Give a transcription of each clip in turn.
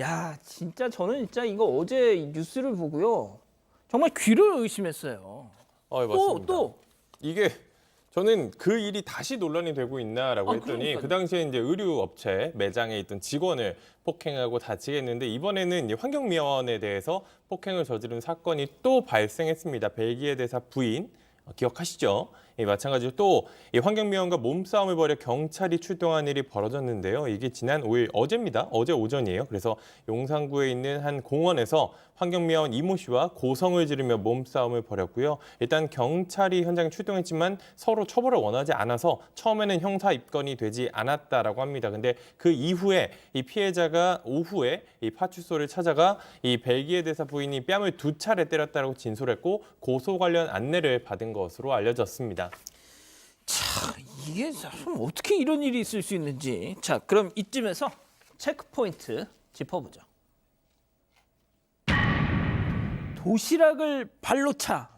야, 진짜 저는 진짜 이거 어제 뉴스를 보고요. 정말 귀를 의심했어요. 맞습니다. 또. 이게 저는 그 일이 다시 논란이 되고 있나라고 했더니 그러니까요. 그 당시에 이제 의류업체 매장에 있던 직원을 폭행하고 다치게 했는데 이번에는 이제 환경미화원에 대해서 폭행을 저지른 사건이 또 발생했습니다. 벨기에 대사 부인 기억하시죠? 마찬가지로 또 이 환경미화원과 몸싸움을 벌여 경찰이 출동한 일이 벌어졌는데요. 이게 지난 5일 어제입니다. 어제 오전이에요. 그래서 용산구에 있는 한 공원에서 환경미화원 이모 씨와 고성을 지르며 몸싸움을 벌였고요. 일단 경찰이 현장에 출동했지만 서로 처벌을 원하지 않아서 처음에는 형사 입건이 되지 않았다라고 합니다. 근데 그 이후에 이 피해자가 오후에 이 파출소를 찾아가 이 벨기에 대사 부인이 뺨을 2차례 때렸다고 진술했고 고소 관련 안내를 받은 것으로 알려졌습니다. 자, 이게 참 어떻게 이런 일이 있을 수 있는지. 자, 그럼 이쯤에서 체크 포인트 짚어보죠. 도시락을 발로 차.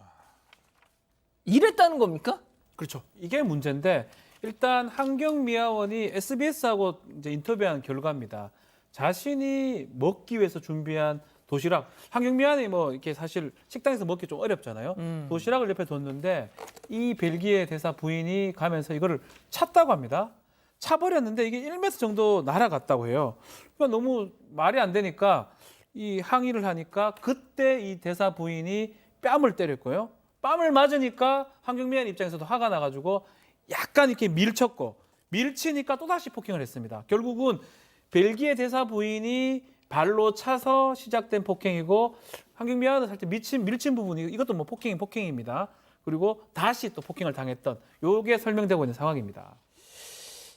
이랬다는 겁니까? 그렇죠. 이게 문제인데 일단 환경미화원이 SBS하고 이제 인터뷰한 결과입니다. 자신이 먹기 위해서 준비한 도시락, 환경미화원이 뭐 이렇게 사실 식당에서 먹기 좀 어렵잖아요. 도시락을 옆에 뒀는데 이 벨기에 대사 부인이 가면서 이거를 찼다고 합니다. 차버렸는데 이게 1m 정도 날아갔다고 해요. 그러니까 너무 말이 안 되니까 이 항의를 하니까 그때 이 대사 부인이 뺨을 때렸고요. 뺨을 맞으니까 환경미화원 입장에서도 화가 나가지고 약간 이렇게 밀치니까 또다시 폭행을 했습니다. 결국은 벨기에 대사 부인이 발로 차서 시작된 폭행이고 환경미화원은 살짝 밀친 부분이 이것도 뭐 폭행입니다. 그리고 다시 또 폭행을 당했던 요게 설명되고 있는 상황입니다.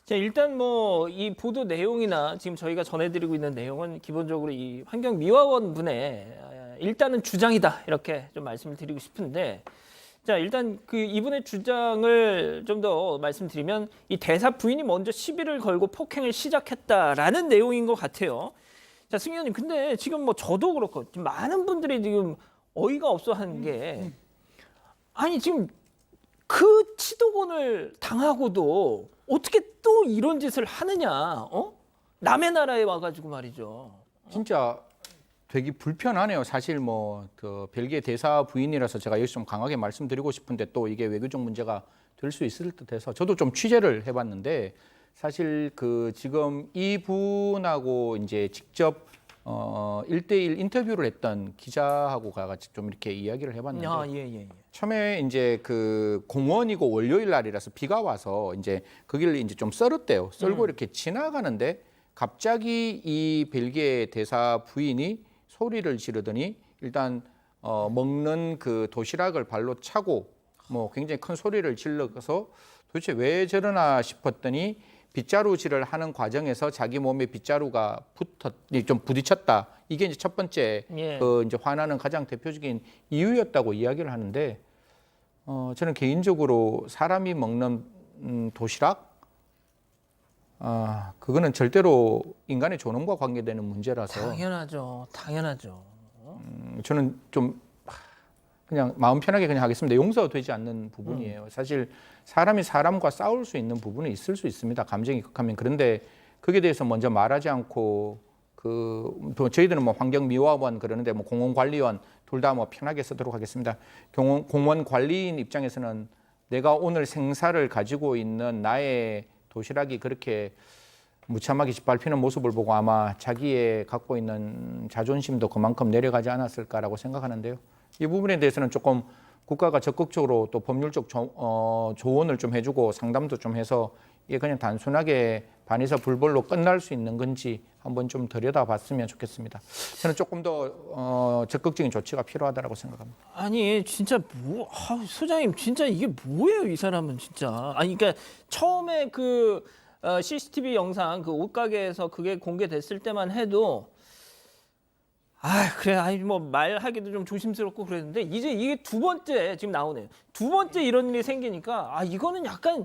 자, 일단 뭐 이 보도 내용이나 지금 저희가 전해드리고 있는 내용은 기본적으로 이 환경미화원 분의 일단은 주장이다 이렇게 좀 말씀을 드리고 싶은데, 자, 일단 그 이분의 주장을 좀 더 말씀드리면 이 대사 부인이 먼저 시비를 걸고 폭행을 시작했다라는 내용인 것 같아요. 자, 승 의원님, 근데 지금 뭐 저도 그렇고 지금 많은 분들이 지금 어이가 없어 하는 게, 아니 지금 그 치도곤을 당하고도 어떻게 또 이런 짓을 하느냐, 남의 나라에 와가지고 말이죠. 진짜 되게 불편하네요. 사실 뭐 그 벨기에 대사 부인이라서 제가 여기서 좀 강하게 말씀드리고 싶은데 또 이게 외교적 문제가 될 수 있을 듯해서 저도 좀 취재를 해봤는데 사실 그 지금 이분하고 이제 직접 1대1 인터뷰를 했던 기자하고 같이 좀 이렇게 이야기를 해봤는데 예. 처음에 이제 그 공원이고 월요일 날이라서 비가 와서 이제 거기를 이제 좀 썰었대요. 썰고 이렇게 지나가는데 갑자기 이 벨기에 대사 부인이 소리를 지르더니 일단 먹는 그 도시락을 발로 차고 뭐 굉장히 큰 소리를 질러서 도대체 왜 저러나 싶었더니 빗자루질을 하는 과정에서 자기 몸에 빗자루가 좀 부딪혔다. 이게 이제 첫 번째 그 이제 화나는 가장 대표적인 이유였다고 이야기를 하는데 저는 개인적으로 사람이 먹는 도시락 그거는 절대로 인간의 존엄과 관계되는 문제라서 당연하죠. 저는 좀 그냥 마음 편하게 그냥 하겠습니다. 용서가 되지 않는 부분이에요. 사실 사람이 사람과 싸울 수 있는 부분이 있을 수 있습니다. 감정이 극하면. 그런데 거기에 대해서 먼저 말하지 않고 저희들은 뭐 환경미화원 그러는데 뭐 공원관리원 둘 다 뭐 편하게 쓰도록 하겠습니다. 공원 관리인 입장에서는 내가 오늘 생사를 가지고 있는 나의 도시락이 그렇게 무참하게 짓밟히는 모습을 보고 아마 자기의 갖고 있는 자존심도 그만큼 내려가지 않았을까라고 생각하는데요. 이 부분에 대해서는 조금 국가가 적극적으로 또 법률적 조언을 좀 해주고 상담도 좀 해서 이게 그냥 단순하게 반의사 불벌로 끝날 수 있는 건지 한번 좀 들여다봤으면 좋겠습니다. 저는 조금 더 적극적인 조치가 필요하다고 생각합니다. 아니 진짜 소장님 진짜 이게 뭐예요 이 사람은 진짜. 아니 그러니까 처음에 그 CCTV 영상 그 옷가게에서 그게 공개됐을 때만 해도 그래 아니 뭐 말하기도 좀 조심스럽고 그랬는데 이제 이게 두 번째 지금 나오네요. 두 번째 이런 일이 생기니까 이거는 약간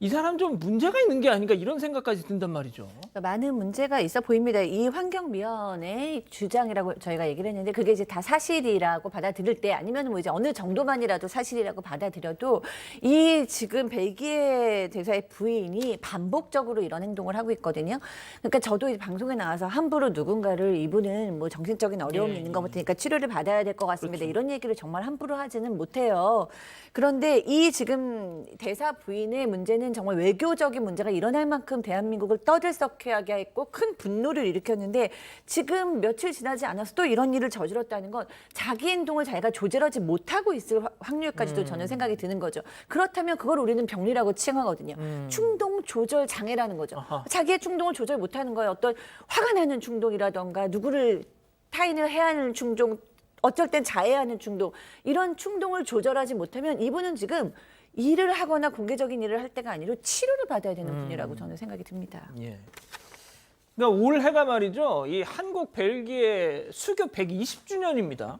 이 사람 좀 문제가 있는 게 아닌가 이런 생각까지 든단 말이죠. 많은 문제가 있어 보입니다. 이 환경위원회의 주장이라고 저희가 얘기를 했는데 그게 이제 다 사실이라고 받아들일 때 아니면 뭐 이제 어느 정도만이라도 사실이라고 받아들여도 이 지금 벨기에 대사의 부인이 반복적으로 이런 행동을 하고 있거든요. 그러니까 저도 이제 방송에 나와서 함부로 누군가를 이분은 뭐 정신적인 어려움이 있는 것 같으니까 치료를 받아야 될 것 같습니다. 그렇죠. 이런 얘기를 정말 함부로 하지는 못해요. 그런데 이 지금 대사 부인의 문제는 정말 외교적인 문제가 일어날 만큼 대한민국을 떠들썩하게 했고 큰 분노를 일으켰는데 지금 며칠 지나지 않아서 또 이런 일을 저질렀다는 건 자기 행동을 자기가 조절하지 못하고 있을 확률까지도 저는 생각이 드는 거죠. 그렇다면 그걸 우리는 병리라고 칭하거든요. 충동 조절 장애라는 거죠. 아하. 자기의 충동을 조절 못하는 거예요. 어떤 화가 나는 충동이라던가 누구를 타인을 해하는 충동, 어쩔 땐 자해하는 충동, 이런 충동을 조절하지 못하면 이분은 지금 일을 하거나 공개적인 일을 할 때가 아니라 치료를 받아야 되는 분이라고 저는 생각이 듭니다. 예. 그러니까 올해가 말이죠. 이 한국 벨기에 수교 120주년입니다.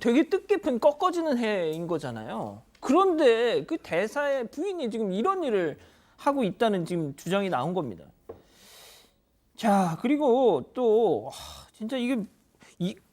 되게 뜻깊은 꺾어지는 해인 거잖아요. 그런데 그 대사의 부인이 지금 이런 일을 하고 있다는 지금 주장이 나온 겁니다. 자, 그리고 또 진짜 이게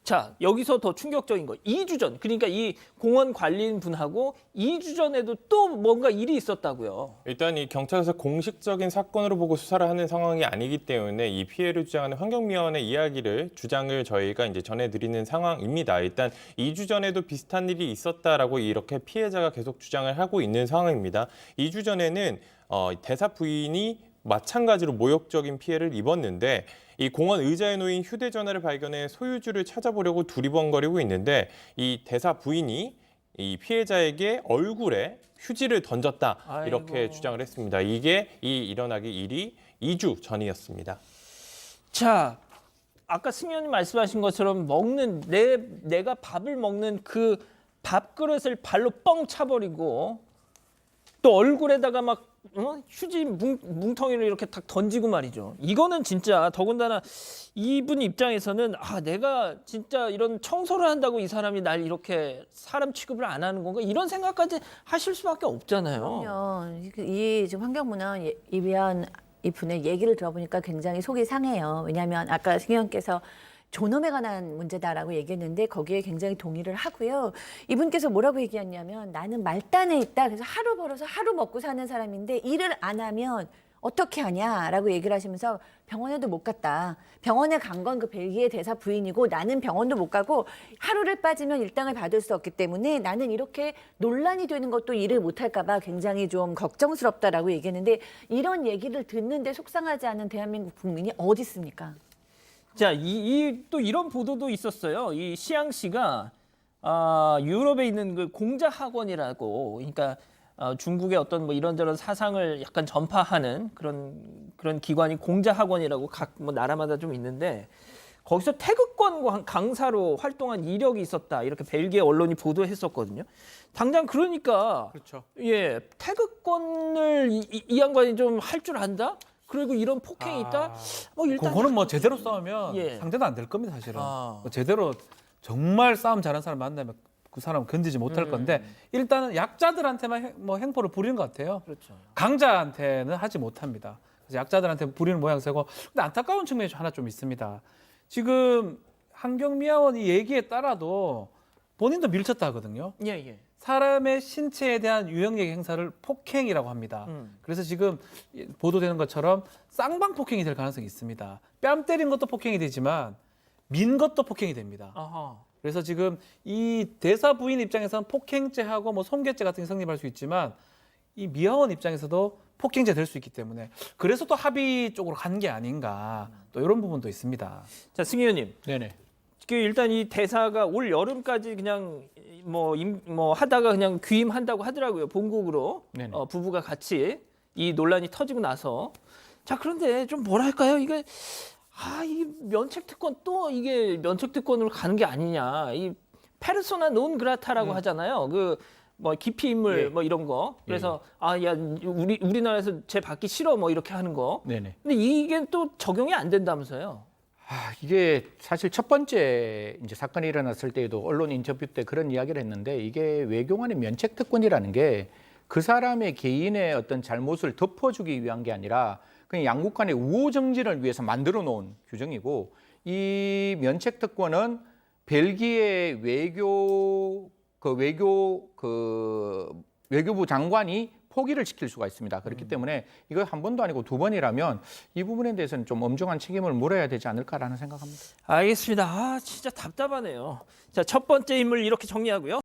자, 여기서 더 충격적인 거. 2주 전. 그러니까 이 공원 관리인 분하고 2주 전에도 또 뭔가 일이 있었다고요. 일단 이 경찰에서 공식적인 사건으로 보고 수사를 하는 상황이 아니기 때문에 이 피해를 주장하는 환경위원회 주장을 저희가 이제 전해드리는 상황입니다. 일단 2주 전에도 비슷한 일이 있었다라고 이렇게 피해자가 계속 주장을 하고 있는 상황입니다. 2주 전에는 대사 부인이 마찬가지로 모욕적인 피해를 입었는데 이 공원 의자에 놓인 휴대전화를 발견해 소유주를 찾아보려고 두리번거리고 있는데 이 대사 부인이 이 피해자에게 얼굴에 휴지를 던졌다 이렇게 아이고. 주장을 했습니다. 이게 일어나기 일이 2주 전이었습니다. 자, 아까 승 의원님 말씀하신 것처럼 내가 밥을 먹는 그 밥그릇을 발로 뻥 차버리고 또 얼굴에다가 막 휴지 뭉텅이를 이렇게 딱 던지고 말이죠. 이거는 진짜 더군다나 이분 입장에서는 내가 진짜 이런 청소를 한다고 이 사람이 날 이렇게 사람 취급을 안 하는 건가 이런 생각까지 하실 수밖에 없잖아요. 그럼요. 이 지금 환경문화 위원 이 분의 얘기를 들어보니까 굉장히 속이 상해요. 왜냐하면 아까 승 의원께서 존엄에 관한 문제다라고 얘기했는데 거기에 굉장히 동의를 하고요. 이분께서 뭐라고 얘기했냐면 나는 말단에 있다. 그래서 하루 벌어서 하루 먹고 사는 사람인데 일을 안 하면 어떻게 하냐라고 얘기를 하시면서 병원에도 못 갔다. 병원에 간 건 그 벨기에 대사 부인이고 나는 병원도 못 가고 하루를 빠지면 일당을 받을 수 없기 때문에 나는 이렇게 논란이 되는 것도 일을 못 할까 봐 굉장히 좀 걱정스럽다라고 얘기했는데 이런 얘기를 듣는데 속상하지 않은 대한민국 국민이 어디 있습니까? 자, 또 이런 보도도 있었어요. 이 시앙시가 유럽에 있는 그 공자학원이라고, 그러니까 중국의 어떤 뭐 이런저런 사상을 약간 전파하는 그런 기관이 공자학원이라고 각 뭐 나라마다 좀 있는데 거기서 태극권 강사로 활동한 이력이 있었다 이렇게 벨기에 언론이 보도했었거든요. 당장 그러니까 그렇죠. 예 태극권을 이 양반이 좀 할 줄 안다. 그리고 이런 폭행이 있다. 뭐 일단 그거는 뭐 제대로 싸우면 예. 상대도 안 될 겁니다, 사실은. 아. 뭐 제대로 정말 싸움 잘하는 사람 만나면 그 사람 건지지 못할 건데 일단은 약자들한테만 뭐 행포를 부리는 것 같아요. 그렇죠. 강자한테는 하지 못합니다. 그래서 약자들한테 부리는 모양새고. 근데 안타까운 측면이 하나 좀 있습니다. 지금 환경미화원이 얘기에 따라도 본인도 밀쳤다 하거든요. 예, 예. 사람의 신체에 대한 유형력 행사를 폭행이라고 합니다. 그래서 지금 보도되는 것처럼 쌍방 폭행이 될 가능성이 있습니다. 뺨 때린 것도 폭행이 되지만 민 것도 폭행이 됩니다. 아하. 그래서 지금 이 대사 부인 입장에서는 폭행죄하고 뭐 손괴죄 같은 게 성립할 수 있지만 이 미화원 입장에서도 폭행죄 될 수 있기 때문에 그래서 또 합의 쪽으로 간 게 아닌가 또 이런 부분도 있습니다. 자, 승 의원님. 네네. 일단 이 대사가 올 여름까지 그냥 뭐 하다가 그냥 귀임한다고 하더라고요. 본국으로 네네. 부부가 같이 이 논란이 터지고 나서 자 그런데 좀 뭐랄까요 이게 이 면책 특권 또 이게 면책 특권으로 가는 게 아니냐 이 페르소나 논 그라타라고 하잖아요. 그 뭐 기피 인물 예. 뭐 이런 거 그래서 야 우리나라에서 쟤 받기 싫어 뭐 이렇게 하는 거. 네네. 근데 이게 또 적용이 안 된다면서요. 이게 사실 첫 번째 이제 사건이 일어났을 때에도 언론 인터뷰 때 그런 이야기를 했는데 이게 외교관의 면책 특권이라는 게 그 사람의 개인의 어떤 잘못을 덮어주기 위한 게 아니라 그냥 양국 간의 우호 정진을 위해서 만들어 놓은 규정이고 이 면책 특권은 벨기에 외교부 장관이 포기를 시킬 수가 있습니다. 그렇기 때문에 이거 한 번도 아니고 두 번이라면 이 부분에 대해서는 좀 엄중한 책임을 물어야 되지 않을까라는 생각합니다. 알겠습니다. 진짜 답답하네요. 자, 첫 번째 인물 이렇게 정리하고요.